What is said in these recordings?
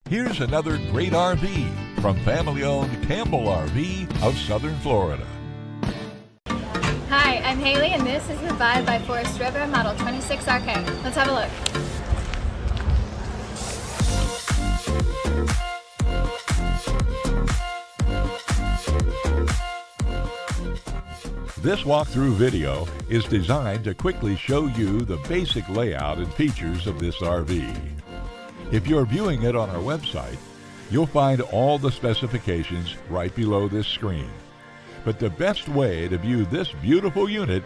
Here's another great RV from family-owned Campbell RV of Southern Florida. Hi, I'm Haley and this is River-Vibe by Forest River Model 26RK. Let's have a look. This walkthrough video is designed to quickly show you the basic layout and features of this RV. If you're viewing it on our website, you'll find all the specifications right below this screen. But the best way to view this beautiful unit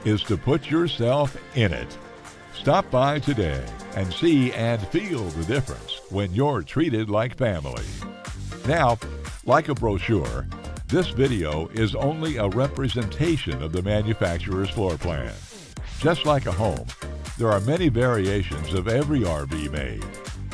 is to put yourself in it. Stop by today and see and feel the difference when you're treated like family. Now, like a brochure, this video is only a representation of the manufacturer's floor plan. Just like a home, there are many variations of every RV made.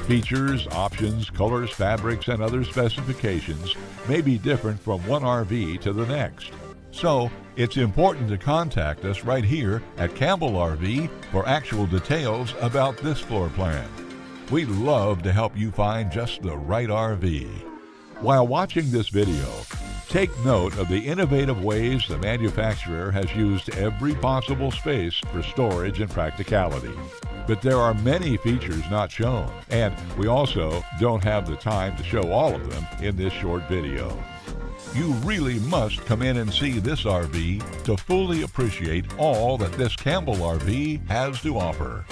Features, options, colors, fabrics, and other specifications may be different from one RV to the next. So, it's important to contact us right here at Campbell RV for actual details about this floor plan. We'd love to help you find just the right RV. While watching this video, take note of the innovative ways the manufacturer has used every possible space for storage and practicality. But there are many features not shown, and we also don't have the time to show all of them in this short video. You really must come in and see this RV to fully appreciate all that this Campbell RV has to offer.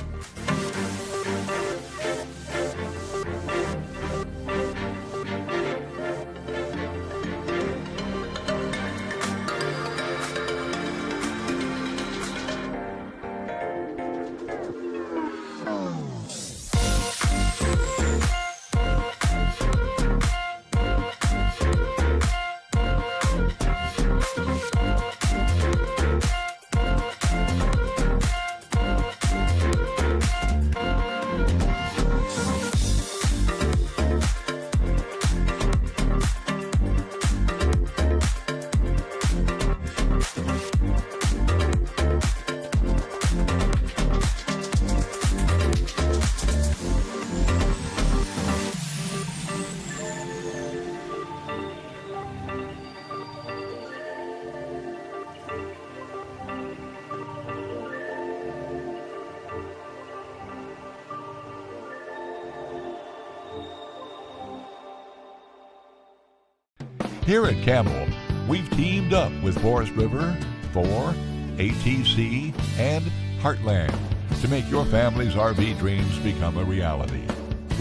Here at Campbell, we've teamed up with Forest River, Thor, ATC, and Heartland to make your family's RV dreams become a reality.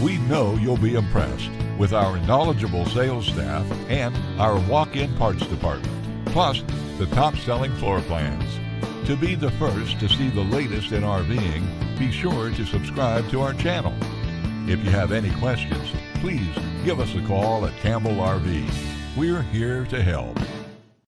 We know you'll be impressed with our knowledgeable sales staff and our walk-in parts department, plus the top-selling floor plans. To be the first to see the latest in RVing, be sure to subscribe to our channel. If you have any questions, please give us a call at Campbell RV. We're here to help.